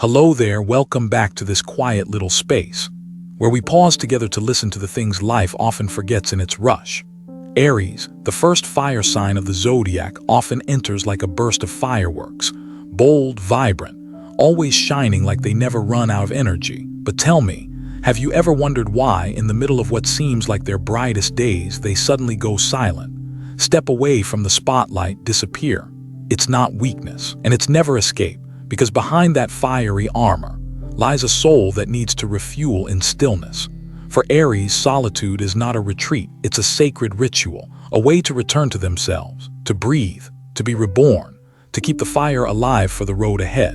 Hello there, welcome back to this quiet little space, where we pause together to listen to the things life often forgets in its rush. Aries, the first fire sign of the zodiac, often enters like a burst of fireworks, bold, vibrant, always shining like they never run out of energy. But tell me, have you ever wondered why, in the middle of what seems like their brightest days, they suddenly go silent, step away from the spotlight, disappear? It's not weakness, and it's never escape. Because behind that fiery armor lies a soul that needs to refuel in stillness. For Aries, solitude is not a retreat, it's a sacred ritual, a way to return to themselves, to breathe, to be reborn, to keep the fire alive for the road ahead.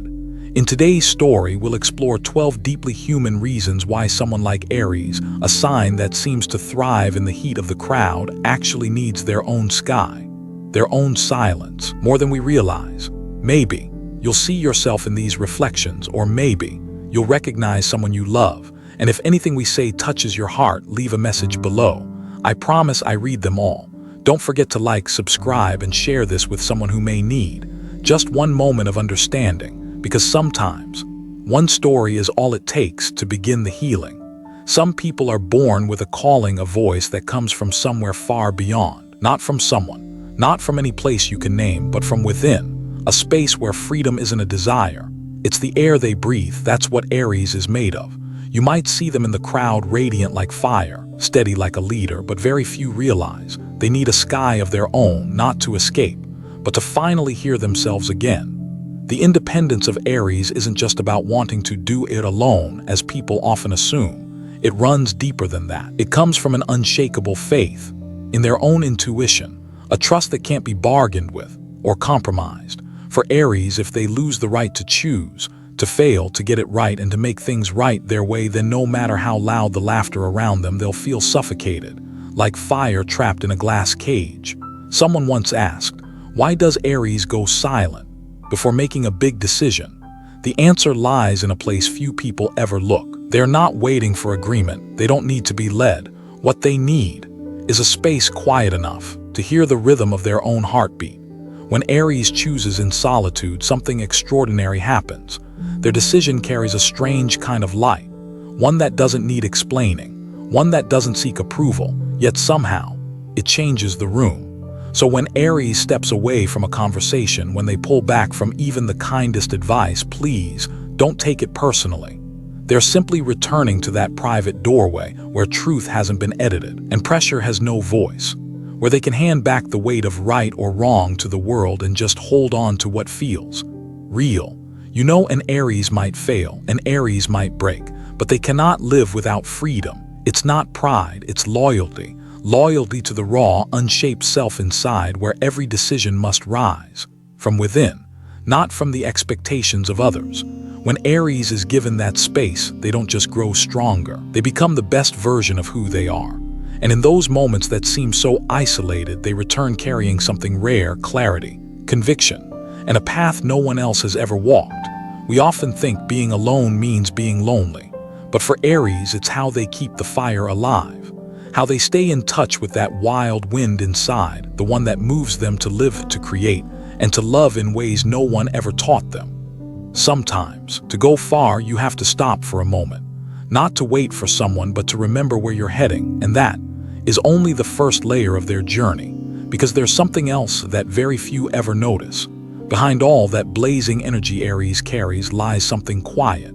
In today's story, we'll explore 12 deeply human reasons why someone like Aries, a sign that seems to thrive in the heat of the crowd, actually needs their own sky, their own silence, more than we realize. Maybe you'll see yourself in these reflections, or maybe you'll recognize someone you love. And if anything we say touches your heart, leave a message below. I promise I read them all. Don't forget to like, subscribe, and share this with someone who may need just one moment of understanding, because sometimes one story is all it takes to begin the healing. Some people are born with a calling, a voice that comes from somewhere far beyond, not from someone, not from any place you can name, but from within. A space where freedom isn't a desire. It's the air they breathe. That's what Aries is made of. You might see them in the crowd, radiant like fire, steady like a leader, but very few realize they need a sky of their own, not to escape, but to finally hear themselves again. The independence of Aries isn't just about wanting to do it alone, as people often assume. It runs deeper than that. It comes from an unshakable faith in their own intuition, a trust that can't be bargained with or compromised. For Aries, if they lose the right to choose, to fail, to get it right, and to make things right their way, then no matter how loud the laughter around them, they'll feel suffocated, like fire trapped in a glass cage. Someone once asked, why does Aries go silent before making a big decision? The answer lies in a place few people ever look. They're not waiting for agreement. They don't need to be led. What they need is a space quiet enough to hear the rhythm of their own heartbeat. When Aries chooses in solitude, something extraordinary happens. Their decision carries a strange kind of light, one that doesn't need explaining, one that doesn't seek approval, yet somehow it changes the room. So when Aries steps away from a conversation, when they pull back from even the kindest advice, please don't take it personally. They're simply returning to that private doorway where truth hasn't been edited and pressure has no voice, where they can hand back the weight of right or wrong to the world and just hold on to what feels real. You know, an Aries might fail, an Aries might break, but they cannot live without freedom. It's not pride, it's loyalty. Loyalty to the raw, unshaped self inside, where every decision must rise from within, not from the expectations of others. When Aries is given that space, they don't just grow stronger, they become the best version of who they are. And in those moments that seem so isolated, they return carrying something rare: clarity, conviction, and a path no one else has ever walked. We often think being alone means being lonely, but for Aries, it's how they keep the fire alive, how they stay in touch with that wild wind inside, the one that moves them to live, to create, and to love in ways no one ever taught them. Sometimes, to go far, you have to stop for a moment, not to wait for someone, but to remember where you're heading, and that is only the first layer of their journey, because there's something else that very few ever notice. Behind all that blazing energy Aries carries lies something quiet,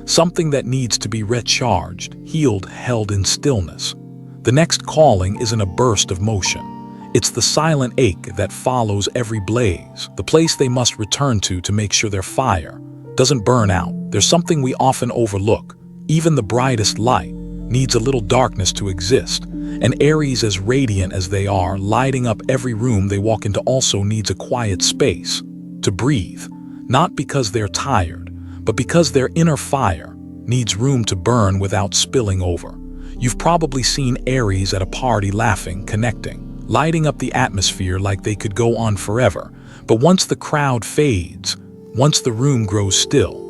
something that needs to be recharged, healed, held in stillness. The next calling isn't a burst of motion. It's the silent ache that follows every blaze, the place they must return to make sure their fire doesn't burn out. There's something we often overlook. Even the brightest light needs a little darkness to exist. And Aries, as radiant as they are, lighting up every room they walk into, also needs a quiet space to breathe, not because they're tired, but because their inner fire needs room to burn without spilling over. You've probably seen Aries at a party, laughing, connecting, lighting up the atmosphere like they could go on forever. But once the crowd fades, once the room grows still,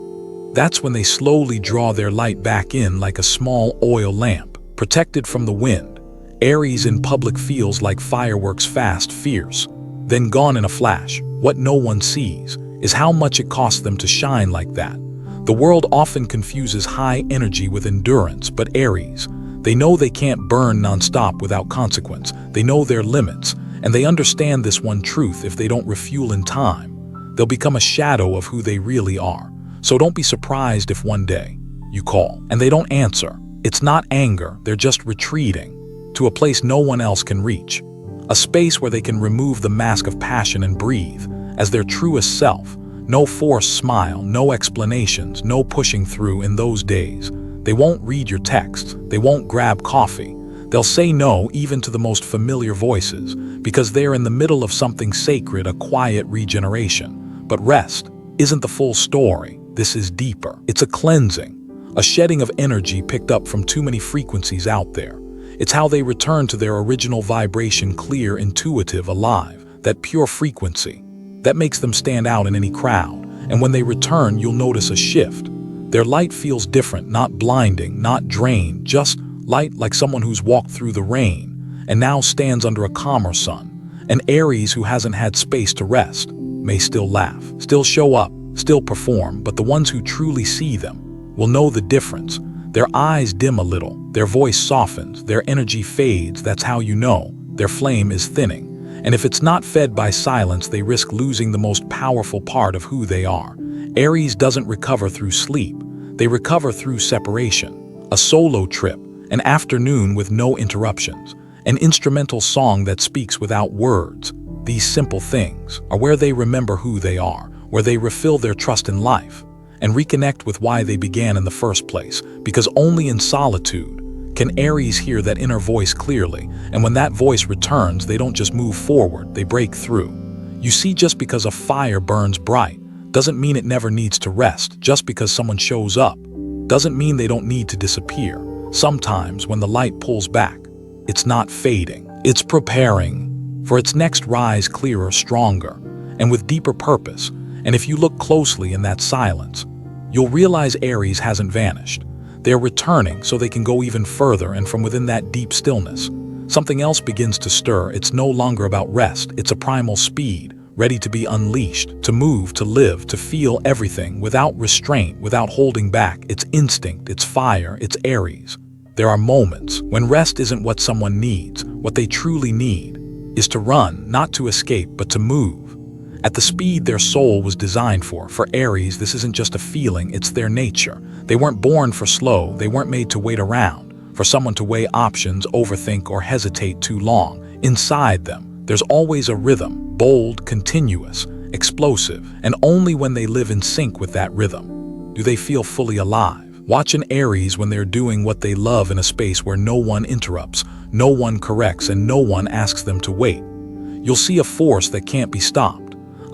that's when they slowly draw their light back in, like a small oil lamp, protected from the wind. Aries in public feels like fireworks, fast, fierce, then gone in a flash. What no one sees is how much it costs them to shine like that. The world often confuses high energy with endurance, but Aries, they know they can't burn nonstop without consequence. They know their limits, and they understand this one truth: if they don't refuel in time, they'll become a shadow of who they really are. So don't be surprised if one day you call and they don't answer. It's not anger, they're just retreating to a place no one else can reach. A space where they can remove the mask of passion and breathe as their truest self. No forced smile, no explanations, no pushing through. In those days, they won't read your texts, they won't grab coffee. They'll say no even to the most familiar voices, because they're in the middle of something sacred, a quiet regeneration. But rest isn't the full story. This is deeper. It's a cleansing, a shedding of energy picked up from too many frequencies out there. It's how they return to their original vibration, clear, intuitive, alive, that pure frequency that makes them stand out in any crowd. And when they return, you'll notice a shift. Their light feels different, not blinding, not drained, just light, like someone who's walked through the rain and now stands under a calmer sun. An Aries who hasn't had space to rest may still laugh, still show up, still perform, but the ones who truly see them will know the difference. Their eyes dim a little, their voice softens, their energy fades. That's how you know their flame is thinning. And if it's not fed by silence, they risk losing the most powerful part of who they are. Aries doesn't recover through sleep. They recover through separation. A solo trip, an afternoon with no interruptions, an instrumental song that speaks without words. These simple things are where they remember who they are, where they refill their trust in life, and reconnect with why they began in the first place. Because only in solitude can Aries hear that inner voice clearly, and when that voice returns, they don't just move forward, they break through. You see, just because a fire burns bright doesn't mean it never needs to rest. Just because someone shows up doesn't mean they don't need to disappear. Sometimes when the light pulls back, it's not fading, it's preparing for its next rise, clearer, stronger, and with deeper purpose. And if you look closely in that silence, you'll realize Aries hasn't vanished. They're returning so they can go even further, and from within that deep stillness, something else begins to stir. It's no longer about rest, it's a primal speed, ready to be unleashed, to move, to live, to feel everything without restraint, without holding back. It's instinct, it's fire, it's Aries. There are moments when rest isn't what someone needs. What they truly need is to run, not to escape, but to move at the speed their soul was designed for. For Aries, this isn't just a feeling, it's their nature. They weren't born for slow, they weren't made to wait around for someone to weigh options, overthink, or hesitate too long. Inside them, there's always a rhythm, bold, continuous, explosive, and only when they live in sync with that rhythm do they feel fully alive. Watch an Aries when they're doing what they love in a space where no one interrupts, no one corrects, and no one asks them to wait. You'll see a force that can't be stopped.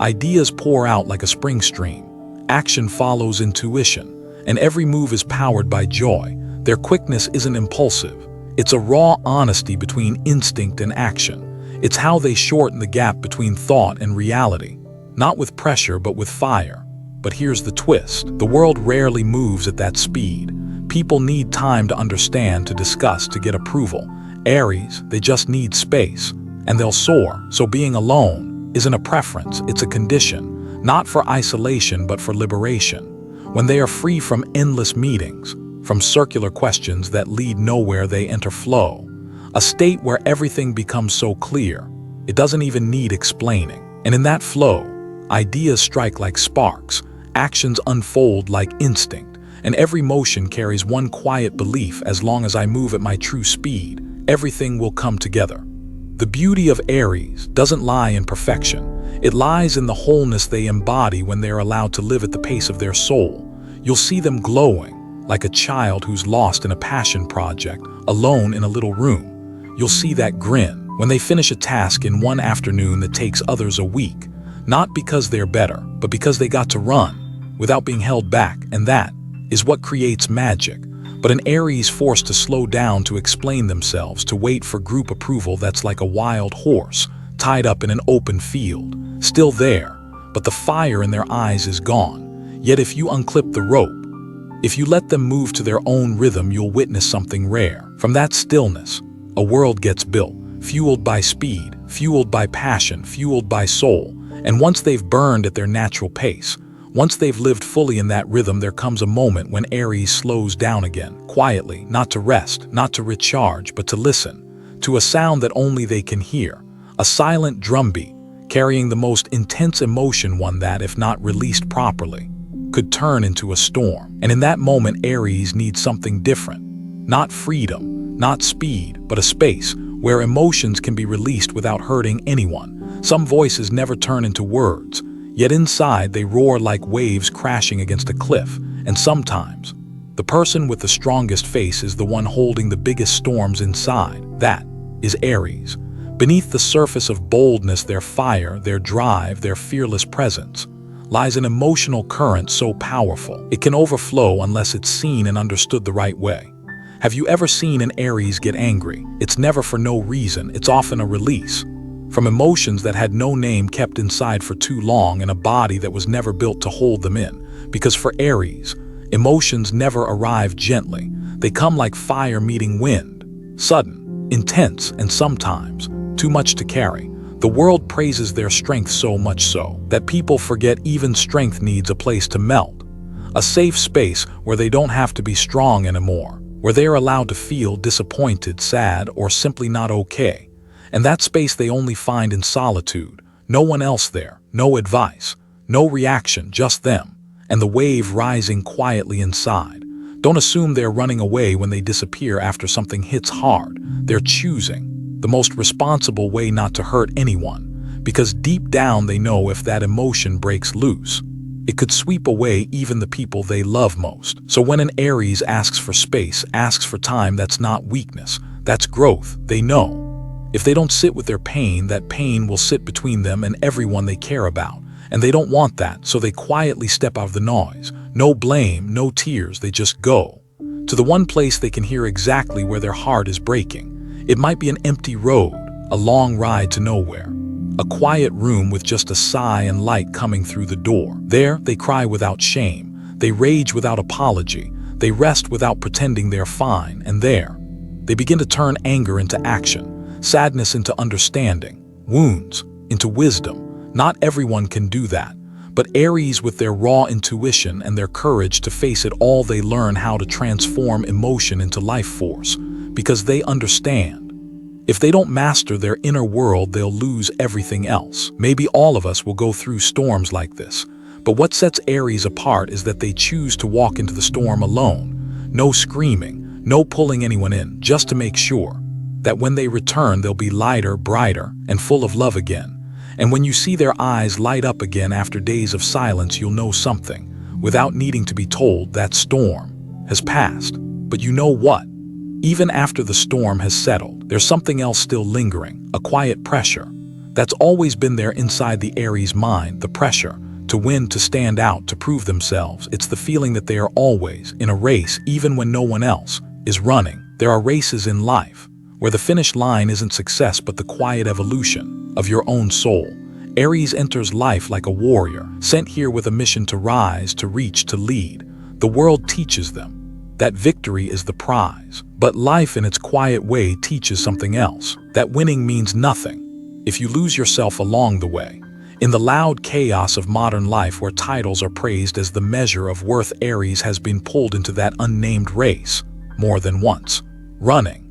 Ideas pour out like a spring stream. Action follows intuition, and every move is powered by joy. Their quickness isn't impulsive. It's a raw honesty between instinct and action. It's how they shorten the gap between thought and reality. Not with pressure, but with fire. But here's the twist. The world rarely moves at that speed. People need time to understand, to discuss, to get approval. Aries, they just need space, and they'll soar. So being alone isn't a preference, it's a condition, not for isolation but for liberation. When they are free from endless meetings, from circular questions that lead nowhere, they enter flow, a state where everything becomes so clear, it doesn't even need explaining. And in that flow, ideas strike like sparks, actions unfold like instinct, and every motion carries one quiet belief: as long as I move at my true speed, everything will come together. The beauty of Aries doesn't lie in perfection. It lies in the wholeness they embody when they're allowed to live at the pace of their soul. You'll see them glowing, like a child who's lost in a passion project, alone in a little room. You'll see that grin when they finish a task in one afternoon that takes others a week, not because they're better, but because they got to run without being held back. And that is what creates magic. But an Aries forced to slow down, to explain themselves, to wait for group approval, that's like a wild horse tied up in an open field, still there, but the fire in their eyes is gone. Yet if you unclip the rope, if you let them move to their own rhythm, you'll witness something rare. From that stillness, a world gets built, fueled by speed, fueled by passion, fueled by soul. And once they've burned at their natural pace, Once they've lived fully in that rhythm, there comes a moment when Aries slows down again, quietly, not to rest, not to recharge, but to listen, to a sound that only they can hear, a silent drumbeat, carrying the most intense emotion, one that, if not released properly, could turn into a storm. And in that moment, Aries needs something different. Not freedom, not speed, but a space where emotions can be released without hurting anyone. Some voices never turn into words, yet inside they roar like waves crashing against a cliff. And sometimes, the person with the strongest face is the one holding the biggest storms inside. That is Aries. Beneath the surface of boldness, their fire, their drive, their fearless presence, lies an emotional current so powerful it can overflow unless it's seen and understood the right way. Have you ever seen an Aries get angry? It's never for no reason, it's often a release from emotions that had no name, kept inside for too long, in a body that was never built to hold them in. Because for Aries, emotions never arrive gently. They come like fire meeting wind, sudden, intense, and sometimes too much to carry. The world praises their strength so much so that people forget even strength needs a place to melt. A safe space where they don't have to be strong anymore, where they are allowed to feel disappointed, sad, or simply not okay. And that space they only find in solitude. No one else there, no advice, no reaction, just them, and the wave rising quietly inside. Don't assume they're running away when they disappear after something hits hard. They're choosing the most responsible way not to hurt anyone, because deep down they know if that emotion breaks loose, it could sweep away even the people they love most. So when an Aries asks for space, asks for time, that's not weakness, that's growth. They know if they don't sit with their pain, that pain will sit between them and everyone they care about. And they don't want that, so they quietly step out of the noise. No blame, no tears, they just go to the one place they can hear exactly where their heart is breaking. It might be an empty road, a long ride to nowhere, a quiet room with just a sigh and light coming through the door. There, they cry without shame, they rage without apology, they rest without pretending they're fine, and there, they begin to turn anger into action, sadness into understanding, wounds into wisdom. Not everyone can do that, but Aries, with their raw intuition and their courage to face it all, they learn how to transform emotion into life force, because they understand. If they don't master their inner world, they'll lose everything else. Maybe all of us will go through storms like this, but what sets Aries apart is that they choose to walk into the storm alone. No screaming, no pulling anyone in, just to make sure that when they return, they'll be lighter, brighter, and full of love again. And when you see their eyes light up again after days of silence, you'll know something, without needing to be told. That storm has passed. But you know what? Even after the storm has settled, there's something else still lingering, a quiet pressure that's always been there inside the Aries mind, the pressure to win, to stand out, to prove themselves. It's the feeling that they are always in a race, even when no one else is running. There are races in life where the finish line isn't success but the quiet evolution of your own soul. Aries enters life like a warrior, sent here with a mission to rise, to reach, to lead. The world teaches them that victory is the prize, but life in its quiet way teaches something else, that winning means nothing if you lose yourself along the way. In the loud chaos of modern life, where titles are praised as the measure of worth, Aries has been pulled into that unnamed race more than once, running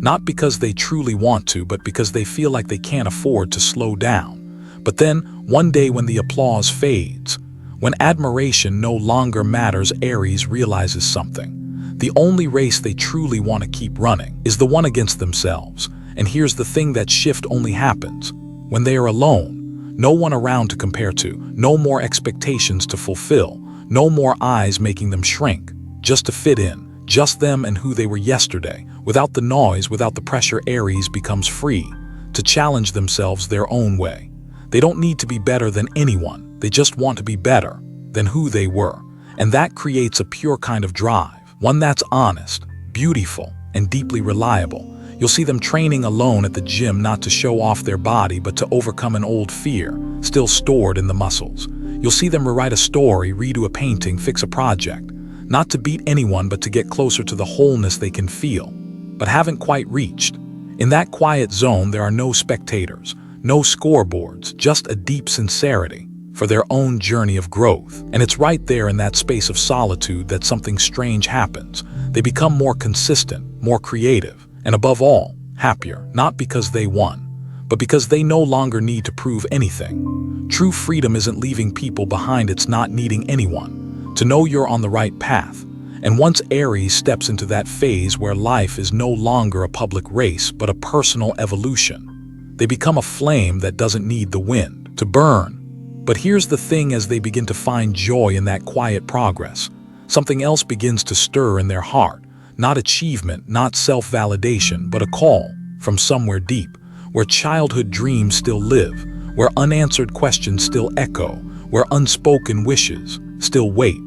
not because they truly want to, but because they feel like they can't afford to slow down. But then, one day when the applause fades, when admiration no longer matters, Aries realizes something. The only race they truly want to keep running is the one against themselves. And here's the thing, that shift only happens when they are alone. No one around to compare to, no more expectations to fulfill, no more eyes making them shrink, just to fit in. Just them and who they were yesterday. Without the noise, without the pressure, Aries becomes free to challenge themselves their own way. They don't need to be better than anyone. They just want to be better than who they were. And that creates a pure kind of drive, one that's honest, beautiful, and deeply reliable. You'll see them training alone at the gym, not to show off their body, but to overcome an old fear still stored in the muscles. You'll see them rewrite a story, redo a painting, fix a project, not to beat anyone, but to get closer to the wholeness they can feel, but haven't quite reached. In that quiet zone, there are no spectators, no scoreboards, just a deep sincerity, for their own journey of growth. And it's right there in that space of solitude that something strange happens. They become more consistent, more creative, and above all, happier, not because they won, but because they no longer need to prove anything. True freedom isn't leaving people behind, it's not needing anyone to know you're on the right path. And once Aries steps into that phase where life is no longer a public race but a personal evolution, they become a flame that doesn't need the wind to burn. But here's the thing: as they begin to find joy in that quiet progress, something else begins to stir in their heart. Not achievement, not self-validation, but a call from somewhere deep, where childhood dreams still live, where unanswered questions still echo, where unspoken wishes still wait.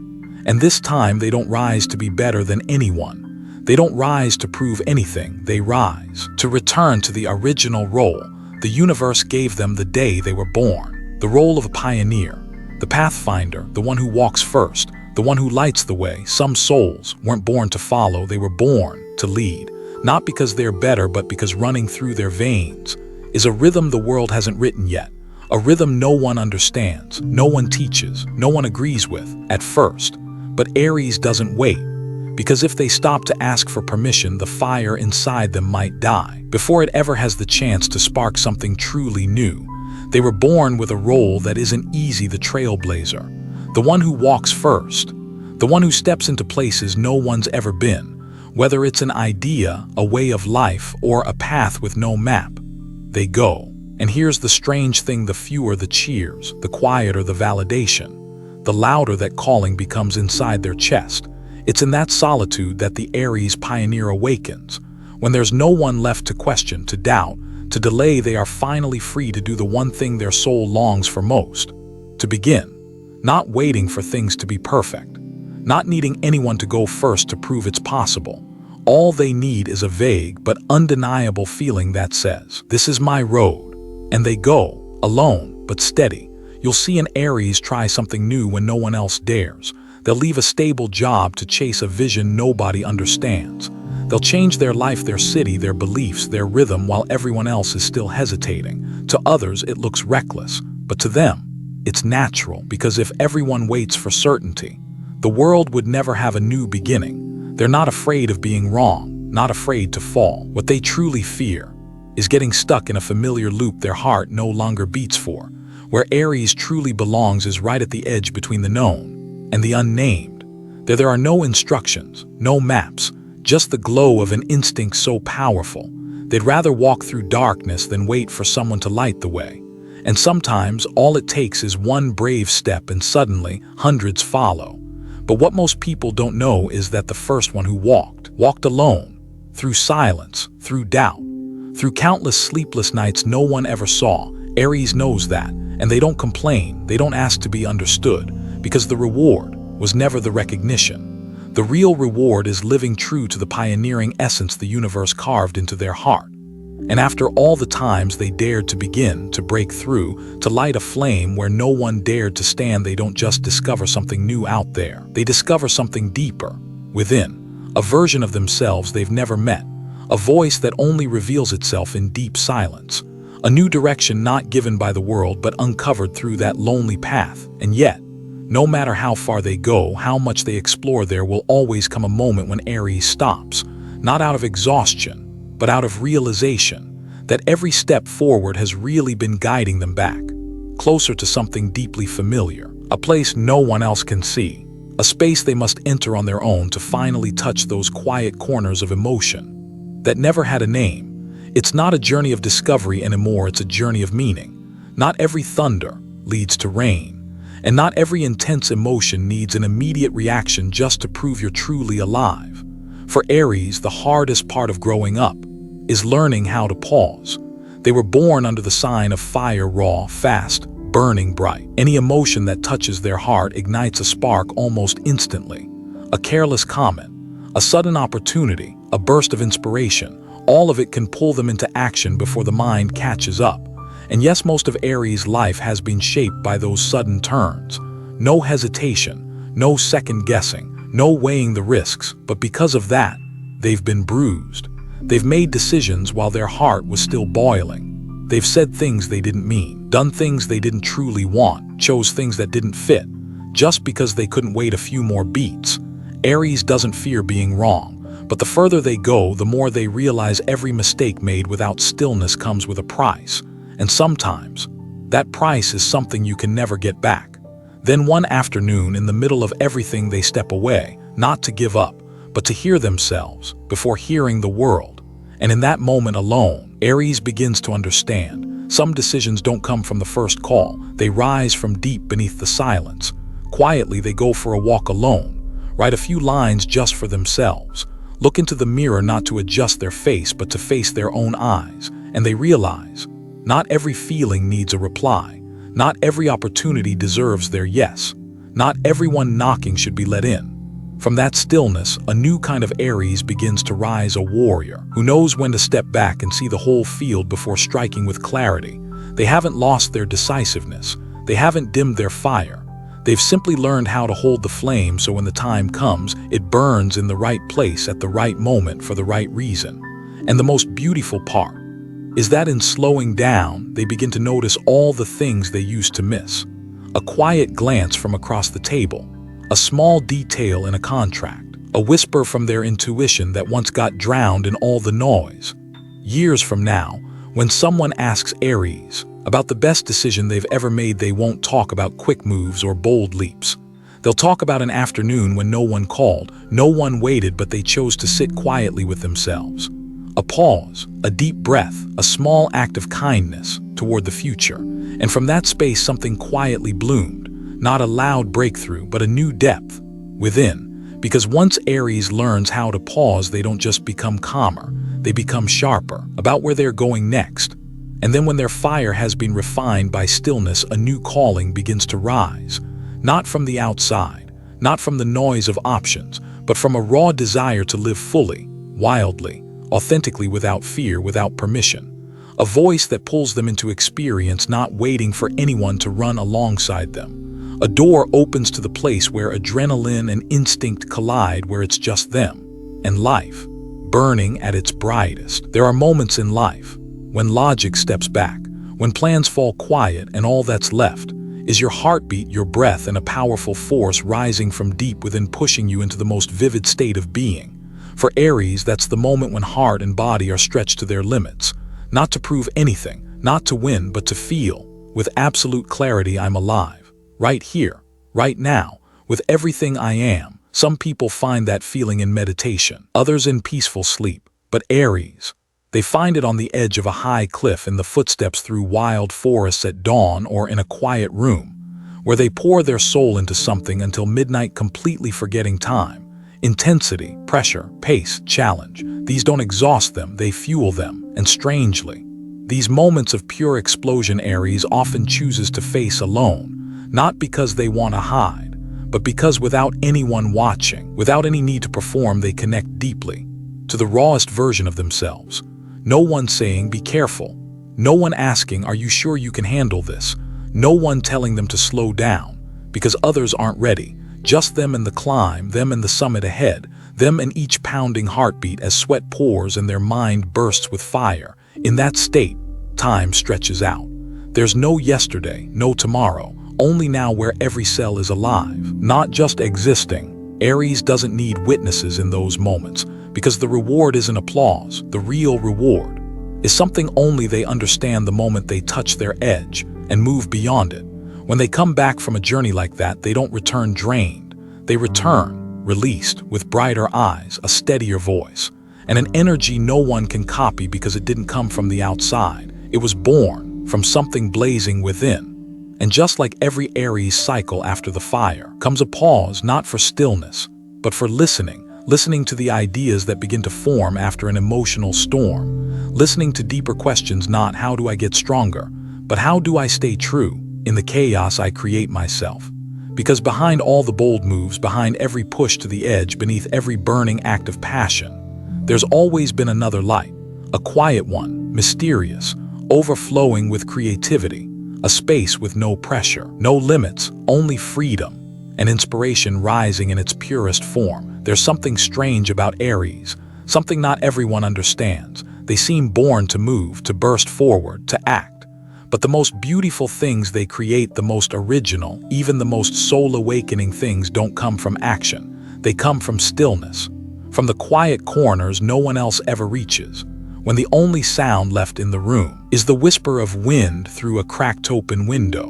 And this time they don't rise to be better than anyone. They don't rise to prove anything. They rise to return to the original role the universe gave them the day they were born. The role of a pioneer, the pathfinder, the one who walks first, the one who lights the way. Some souls weren't born to follow, they were born to lead. Not because they're better, but because running through their veins is a rhythm the world hasn't written yet. A rhythm no one understands, no one teaches, no one agrees with at first. But Aries doesn't wait, because if they stop to ask for permission, the fire inside them might die before it ever has the chance to spark something truly new. They were born with a role that isn't easy: the trailblazer, the one who walks first, the one who steps into places no one's ever been. Whether it's an idea, a way of life, or a path with no map, they go. And here's the strange thing: the fewer the cheers, the quieter the validation, the louder that calling becomes inside their chest. It's in that solitude that the Aries pioneer awakens. When there's no one left to question, to doubt, to delay, they are finally free to do the one thing their soul longs for most: to begin. Not waiting for things to be perfect, not needing anyone to go first to prove it's possible. All they need is a vague but undeniable feeling that says, "This is my road." And they go, alone but steady. You'll see an Aries try something new when no one else dares. They'll leave a stable job to chase a vision nobody understands. They'll change their life, their city, their beliefs, their rhythm while everyone else is still hesitating. To others, it looks reckless, but to them, it's natural, because if everyone waits for certainty, the world would never have a new beginning. They're not afraid of being wrong, not afraid to fall. What they truly fear is getting stuck in a familiar loop their heart no longer beats for. Where Aries truly belongs is right at the edge between the known and the unnamed. There are no instructions, no maps, just the glow of an instinct so powerful. They'd rather walk through darkness than wait for someone to light the way. And sometimes all it takes is one brave step and suddenly hundreds follow. But what most people don't know is that the first one who walked alone, through silence, through doubt, through countless sleepless nights no one ever saw. Aries knows that, and they don't complain, they don't ask to be understood, because the reward was never the recognition. The real reward is living true to the pioneering essence the universe carved into their heart. And after all the times they dared to begin, to break through, to light a flame where no one dared to stand, they don't just discover something new out there. They discover something deeper, within, a version of themselves they've never met, a voice that only reveals itself in deep silence, a new direction not given by the world but uncovered through that lonely path. And yet, no matter how far they go, how much they explore, there will always come a moment when Aries stops, not out of exhaustion, but out of realization that every step forward has really been guiding them back, closer to something deeply familiar, a place no one else can see, a space they must enter on their own to finally touch those quiet corners of emotion that never had a name. It's not a journey of discovery anymore, it's a journey of meaning. Not every thunder leads to rain, and not every intense emotion needs an immediate reaction just to prove you're truly alive. For Aries, the hardest part of growing up is learning how to pause. They were born under the sign of fire, raw, fast, burning bright. Any emotion that touches their heart ignites a spark almost instantly. A careless comment, a sudden opportunity, a burst of inspiration, all of it can pull them into action before the mind catches up. And yes, most of Aries' life has been shaped by those sudden turns. No hesitation, no second guessing, no weighing the risks, but because of that, they've been bruised. They've made decisions while their heart was still boiling. They've said things they didn't mean, done things they didn't truly want, chose things that didn't fit, just because they couldn't wait a few more beats. Aries doesn't fear being wrong, but the further they go, the more they realize every mistake made without stillness comes with a price. And sometimes, that price is something you can never get back. Then one afternoon, in the middle of everything, they step away, not to give up, but to hear themselves before hearing the world. And in that moment alone, Aries begins to understand. Some decisions don't come from the first call. They rise from deep beneath the silence. Quietly, they go for a walk alone, write a few lines just for themselves, look into the mirror not to adjust their face but to face their own eyes, and they realize, not every feeling needs a reply. Not every opportunity deserves their yes. Not everyone knocking should be let in. From that stillness, a new kind of Aries begins to rise, a warrior who knows when to step back and see the whole field before striking with clarity. They haven't lost their decisiveness. They haven't dimmed their fire. They've simply learned how to hold the flame so when the time comes, it burns in the right place at the right moment for the right reason. And the most beautiful part is that in slowing down, they begin to notice all the things they used to miss. A quiet glance from across the table, a small detail in a contract, a whisper from their intuition that once got drowned in all the noise. Years from now, when someone asks Aries about the best decision they've ever made, they won't talk about quick moves or bold leaps. They'll talk about an afternoon when no one called, no one waited, but they chose to sit quietly with themselves. A pause, a deep breath, a small act of kindness toward the future. And from that space, something quietly bloomed. Not a loud breakthrough, but a new depth within. Because once Aries learns how to pause, they don't just become calmer, they become sharper about where they're going next. And then when their fire has been refined by stillness, a new calling begins to rise. Not from the outside, not from the noise of options, but from a raw desire to live fully, wildly, authentically, without fear, without permission. A voice that pulls them into experience, not waiting for anyone to run alongside them. A door opens to the place where adrenaline and instinct collide, where it's just them and life, burning at its brightest. There are moments in life when logic steps back, when plans fall quiet and all that's left is your heartbeat, your breath, and a powerful force rising from deep within, pushing you into the most vivid state of being. For Aries, that's the moment when heart and body are stretched to their limits. Not to prove anything, not to win, but to feel, with absolute clarity, I'm alive. Right here, right now, with everything I am. Some people find that feeling in meditation, others in peaceful sleep. But Aries, they find it on the edge of a high cliff, in the footsteps through wild forests at dawn, or in a quiet room, where they pour their soul into something until midnight, completely forgetting time. Intensity, pressure, pace, challenge. These don't exhaust them, they fuel them. And strangely, these moments of pure explosion, Aries often chooses to face alone, not because they want to hide, but because without anyone watching, without any need to perform, they connect deeply to the rawest version of themselves. No one saying, be careful. No one asking, are you sure you can handle this? No one telling them to slow down, because others aren't ready. Just them and the climb, them and the summit ahead, them and each pounding heartbeat as sweat pours and their mind bursts with fire. In that state, time stretches out. There's no yesterday, no tomorrow, only now, where every cell is alive, not just existing. Aries doesn't need witnesses in those moments, because the reward isn't applause. The real reward is something only they understand the moment they touch their edge and move beyond it. When they come back from a journey like that, they don't return drained. They return released, with brighter eyes, a steadier voice, and an energy no one can copy because it didn't come from the outside. It was born from something blazing within. And just like every Aries cycle, after the fire comes a pause, not for stillness, but for listening to the ideas that begin to form after an emotional storm, listening to deeper questions, not how do I get stronger, but how do I stay true in the chaos I create myself. Because behind all the bold moves, behind every push to the edge, beneath every burning act of passion, there's always been another light, a quiet one, mysterious, overflowing with creativity, a space with no pressure, no limits, only freedom, and inspiration rising in its purest form. There's something strange about Aries, something not everyone understands. They seem born to move, to burst forward, to act. But the most beautiful things they create, the most original, even the most soul-awakening things don't come from action. They come from stillness, from the quiet corners no one else ever reaches, when the only sound left in the room is the whisper of wind through a cracked open window,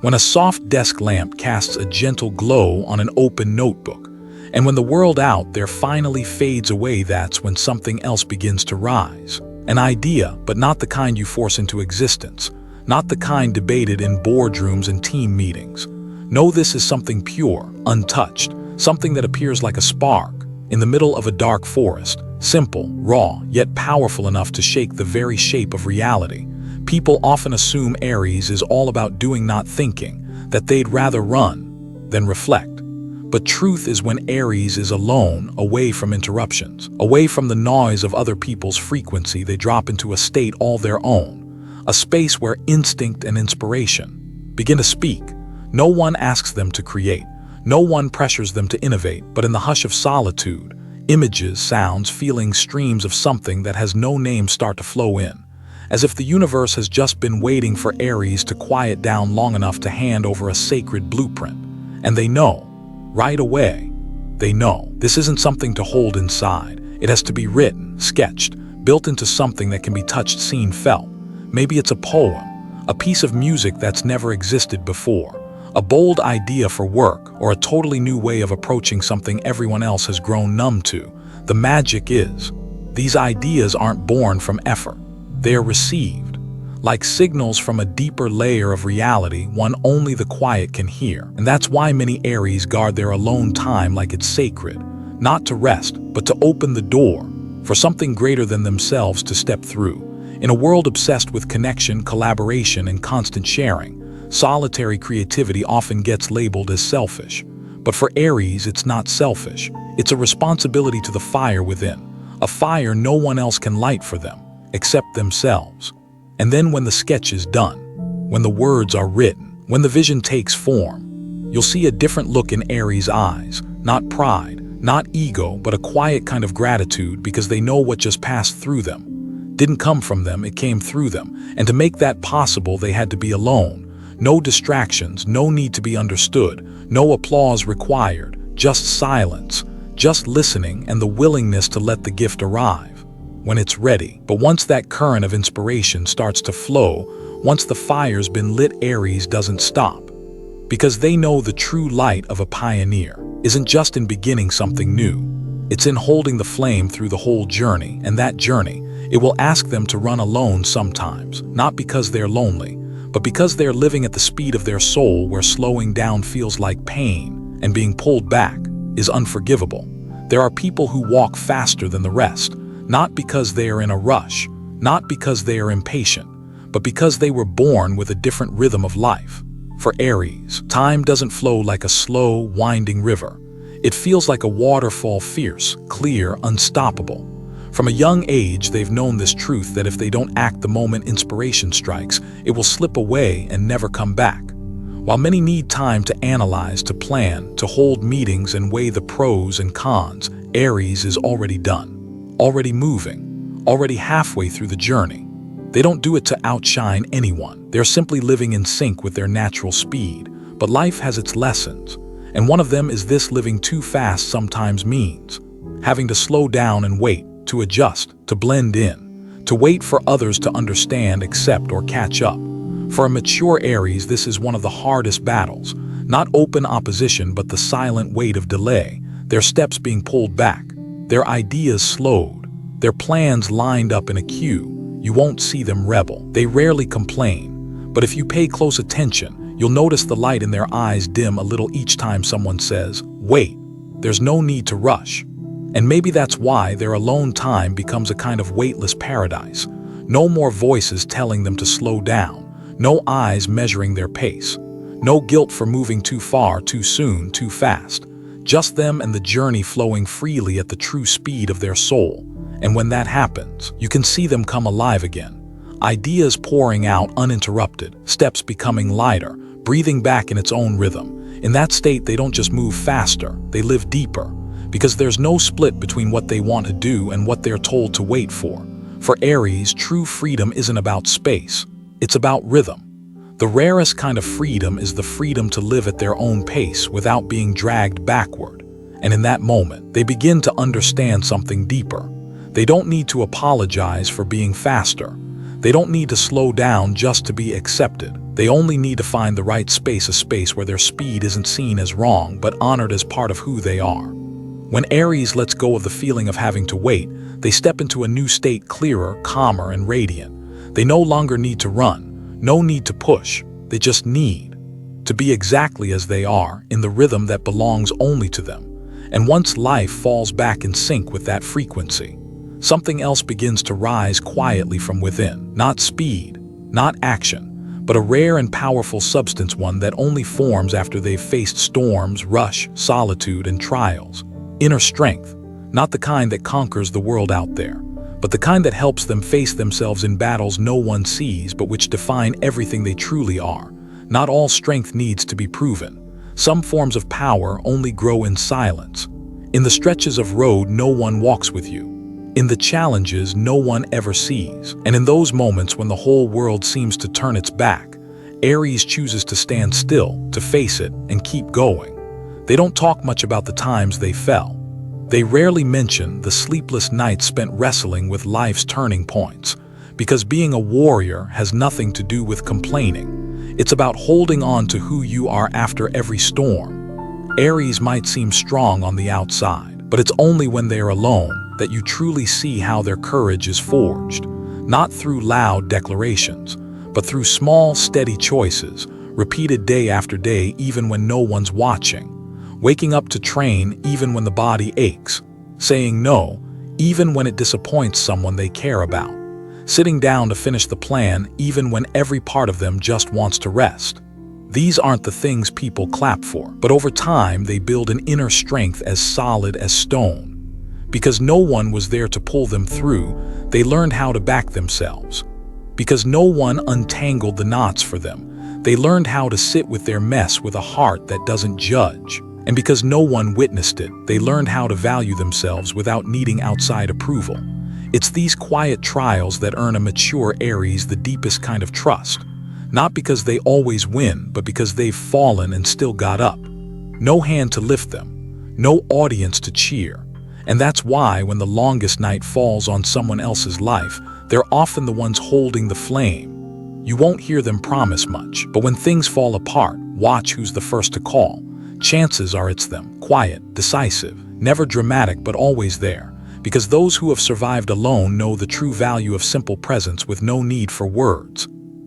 when a soft desk lamp casts a gentle glow on an open notebook, and when the world out there finally fades away. That's when something else begins to rise. An idea, but not the kind you force into existence, not the kind debated in boardrooms and team meetings. No, this is something pure, untouched, something that appears like a spark in the middle of a dark forest, simple, raw, yet powerful enough to shake the very shape of reality. People often assume Aries is all about doing, not thinking, that they'd rather run than reflect. But truth is, when Aries is alone, away from interruptions, away from the noise of other people's frequency, they drop into a state all their own, a space where instinct and inspiration begin to speak. No one asks them to create, no one pressures them to innovate, but in the hush of solitude, images, sounds, feelings, streams of something that has no name start to flow in, as if the universe has just been waiting for Aries to quiet down long enough to hand over a sacred blueprint. And they know, right away, they know this isn't something to hold inside. It has to be written, sketched, built into something that can be touched, seen, felt. Maybe it's a poem, a piece of music that's never existed before, a bold idea for work, or a totally new way of approaching something everyone else has grown numb to. The magic is, these ideas aren't born from effort. They are received, like signals from a deeper layer of reality, one only the quiet can hear. And that's why many Aries guard their alone time like it's sacred, not to rest, but to open the door for something greater than themselves to step through. In a world obsessed with connection, collaboration, and constant sharing, solitary creativity often gets labeled as selfish. But for Aries, it's not selfish. It's a responsibility to the fire within, a fire no one else can light for them, except themselves. And then when the sketch is done, when the words are written, when the vision takes form, you'll see a different look in Aries' eyes. Not pride, not ego, but a quiet kind of gratitude, because they know what just passed through them didn't come from them, it came through them. And to make that possible, they had to be alone. No distractions, no need to be understood, no applause required, just silence, just listening, and the willingness to let the gift arrive when it's ready. But once that current of inspiration starts to flow, once the fire's been lit, Aries doesn't stop. Because they know the true light of a pioneer isn't just in beginning something new. It's in holding the flame through the whole journey, and that journey, it will ask them to run alone sometimes, not because they're lonely, but because they're living at the speed of their soul, where slowing down feels like pain and being pulled back is unforgivable. There are people who walk faster than the rest, not because they are in a rush, not because they are impatient, but because they were born with a different rhythm of life. For Aries, time doesn't flow like a slow, winding river. It feels like a waterfall, fierce, clear, unstoppable. From a young age, they've known this truth, that if they don't act the moment inspiration strikes, it will slip away and never come back. While many need time to analyze, to plan, to hold meetings and weigh the pros and cons, Aries is already done, already moving, already halfway through the journey. They don't do it to outshine anyone. They're simply living in sync with their natural speed. But life has its lessons, and one of them is this: living too fast sometimes means having to slow down and wait, to adjust, to blend in, to wait for others to understand, accept, or catch up. For a mature Aries, this is one of the hardest battles. Not open opposition, but the silent weight of delay, their steps being pulled back, their ideas slowed, their plans lined up in a queue. You won't see them rebel. They rarely complain. But if you pay close attention, you'll notice the light in their eyes dim a little each time someone says, "Wait." There's no need to rush. And maybe that's why their alone time becomes a kind of weightless paradise. No more voices telling them to slow down. No eyes measuring their pace. No guilt for moving too far, too soon, too fast. Just them and the journey flowing freely at the true speed of their soul. And when that happens, you can see them come alive again. Ideas pouring out uninterrupted, steps becoming lighter, breathing back in its own rhythm. In that state, they don't just move faster, they live deeper. Because there's no split between what they want to do and what they're told to wait for. For Aries, true freedom isn't about space, it's about rhythm. The rarest kind of freedom is the freedom to live at their own pace without being dragged backward. And in that moment, they begin to understand something deeper. They don't need to apologize for being faster. They don't need to slow down just to be accepted. They only need to find the right space, a space where their speed isn't seen as wrong, but honored as part of who they are. When Aries lets go of the feeling of having to wait, they step into a new state, clearer, calmer, and radiant. They no longer need to run, no need to push. They just need to be exactly as they are, in the rhythm that belongs only to them. And once life falls back in sync with that frequency, something else begins to rise quietly from within. Not speed, not action, but a rare and powerful substance, one that only forms after they've faced storms, rush, solitude, and trials. Inner strength, not the kind that conquers the world out there, but the kind that helps them face themselves in battles no one sees, but which define everything they truly are. Not all strength needs to be proven. Some forms of power only grow in silence. In the stretches of road no one walks with you. In the challenges no one ever sees. And in those moments when the whole world seems to turn its back, Aries chooses to stand still, to face it, and keep going. They don't talk much about the times they fell. They rarely mention the sleepless nights spent wrestling with life's turning points, because being a warrior has nothing to do with complaining. It's about holding on to who you are after every storm. Aries might seem strong on the outside, but it's only when they are alone that you truly see how their courage is forged, not through loud declarations, but through small, steady choices, repeated day after day even when no one's watching. Waking up to train even when the body aches, saying no even when it disappoints someone they care about, sitting down to finish the plan even when every part of them just wants to rest. These aren't the things people clap for, but over time they build an inner strength as solid as stone. Because no one was there to pull them through, they learned how to back themselves. Because no one untangled the knots for them, they learned how to sit with their mess with a heart that doesn't judge. And because no one witnessed it, they learned how to value themselves without needing outside approval. It's these quiet trials that earn a mature Aries the deepest kind of trust. Not because they always win, but because they've fallen and still got up. No hand to lift them, no audience to cheer. And that's why when the longest night falls on someone else's life, they're often the ones holding the flame. You won't hear them promise much, but when things fall apart, watch who's the first to call. Chances are it's them, quiet, decisive, never dramatic but always there, because those who have survived alone know the true value of simple presence with no need for words.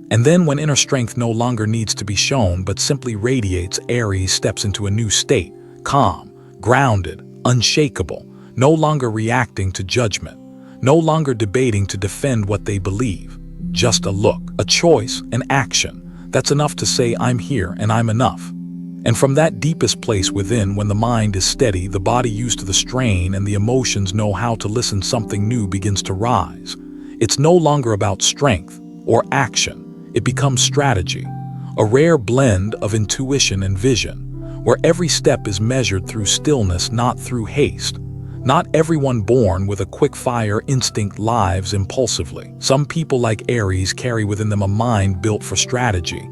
And then when inner strength no longer needs to be shown but simply radiates, Aries steps into a new state, calm, grounded, unshakable, no longer reacting to judgment, no longer debating to defend what they believe. Just a look, a choice, an action. That's enough to say I'm here and I'm enough. And from that deepest place within, when the mind is steady, the body used to the strain, and the emotions know how to listen, something new begins to rise. It's no longer about strength or action. It becomes strategy, a rare blend of intuition and vision, where every step is measured through stillness, not through haste. Not everyone born with a quick-fire instinct lives impulsively. Some people like Aries carry within them a mind built for strategy,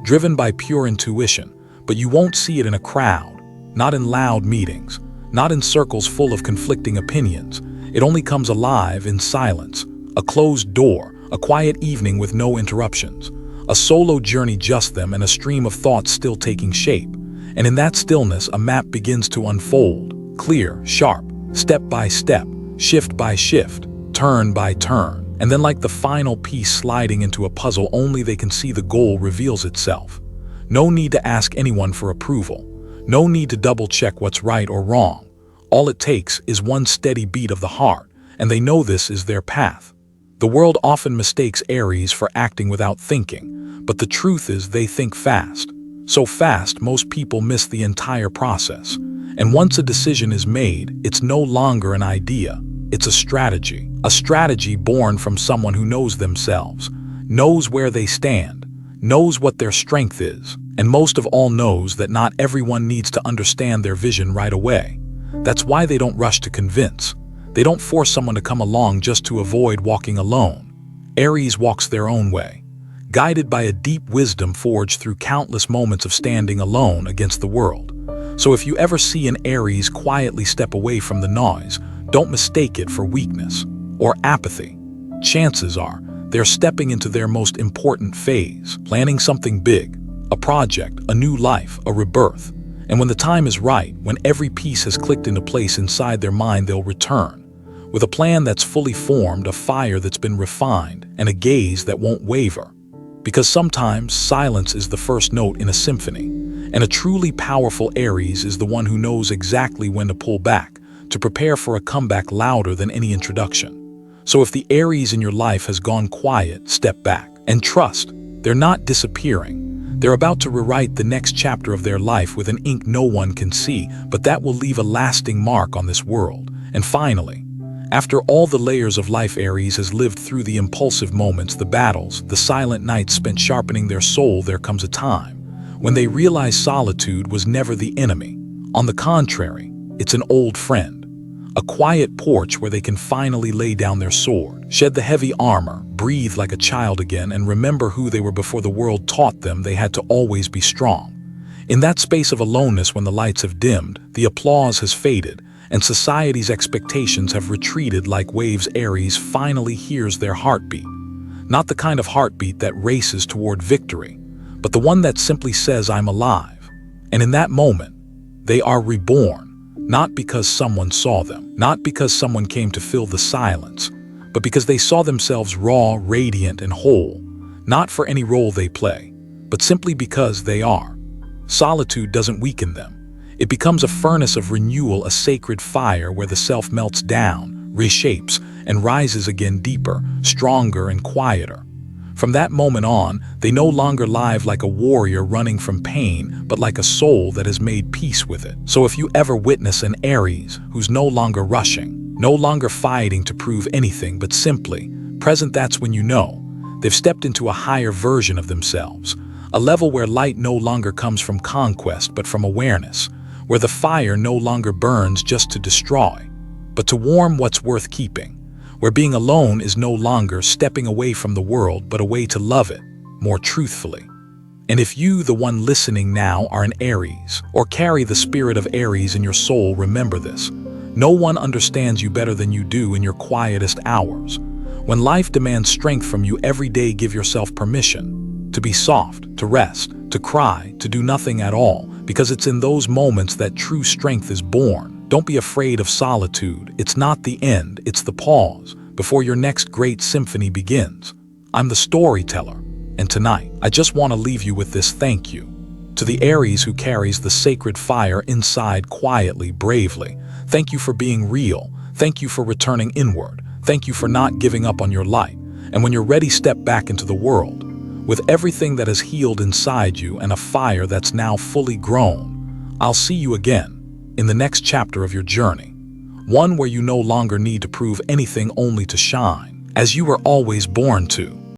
driven by pure intuition. But you won't see it in a crowd, not in loud meetings, not in circles full of conflicting opinions. It only comes alive in silence, a closed door, a quiet evening with no interruptions, a solo journey, just them and a stream of thoughts still taking shape. And in that stillness, a map begins to unfold, clear, sharp, step by step, shift by shift, turn by turn. And then, like the final piece sliding into a puzzle, only they can see the goal reveals itself. No need to ask anyone for approval. No need to double-check what's right or wrong. All it takes is one steady beat of the heart, and they know this is their path. The world often mistakes Aries for acting without thinking, but the truth is they think fast. So fast, most people miss the entire process. And once a decision is made, it's no longer an idea. It's a strategy born from someone who knows themselves, knows where they stand, knows what their strength is, and most of all knows that not everyone needs to understand their vision right away. That's why they don't rush to convince. They don't force someone to come along just to avoid walking alone. Aries walks their own way, guided by a deep wisdom forged through countless moments of standing alone against the world. So if you ever see an Aries quietly step away from the noise, don't mistake it for weakness or apathy. Chances are they're stepping into their most important phase, planning something big, a project, a new life, a rebirth. And when the time is right, when every piece has clicked into place inside their mind, they'll return with a plan that's fully formed, a fire that's been refined, and a gaze that won't waver. Because sometimes silence is the first note in a symphony, and a truly powerful Aries is the one who knows exactly when to pull back, to prepare for a comeback louder than any introduction. So if the Aries in your life has gone quiet, step back and trust. They're not disappearing. They're about to rewrite the next chapter of their life with an ink no one can see, but that will leave a lasting mark on this world. And finally, after all the layers of life Aries has lived through, the impulsive moments, the battles, the silent nights spent sharpening their soul, there comes a time when they realize solitude was never the enemy. On the contrary, it's an old friend, a quiet porch where they can finally lay down their sword, shed the heavy armor, breathe like a child again, and remember who they were before the world taught them they had to always be strong. In that space of aloneness, when the lights have dimmed, the applause has faded, and society's expectations have retreated like waves, Aries finally hears their heartbeat. Not the kind of heartbeat that races toward victory, but the one that simply says, "I'm alive." And in that moment, they are reborn, not because someone saw them, not because someone came to fill the silence, but because they saw themselves raw, radiant, and whole, not for any role they play, but simply because they are. Solitude doesn't weaken them. It becomes a furnace of renewal, a sacred fire where the self melts down, reshapes, and rises again deeper, stronger, and quieter. From that moment on, they no longer live like a warrior running from pain, but like a soul that has made peace with it. So if you ever witness an Aries who's no longer rushing, no longer fighting to prove anything, but simply present, that's when you know they've stepped into a higher version of themselves, a level where light no longer comes from conquest, but from awareness, where the fire no longer burns just to destroy, but to warm what's worth keeping, where being alone is no longer stepping away from the world, but a way to love it more truthfully. And if you, the one listening now, are an Aries, or carry the spirit of Aries in your soul, remember this: no one understands you better than you do in your quietest hours. When life demands strength from you every day, give yourself permission to be soft, to rest, to cry, to do nothing at all, because it's in those moments that true strength is born. Don't be afraid of solitude. It's not the end, it's the pause before your next great symphony begins. I'm the storyteller, and tonight, I just want to leave you with this thank you. To the Aries who carries the sacred fire inside quietly, bravely, thank you for being real. Thank you for returning inward. Thank you for not giving up on your light. And when you're ready, step back into the world with everything that has healed inside you and a fire that's now fully grown. I'll see you again in the next chapter of your journey, one where you no longer need to prove anything, only to shine as you were always born to.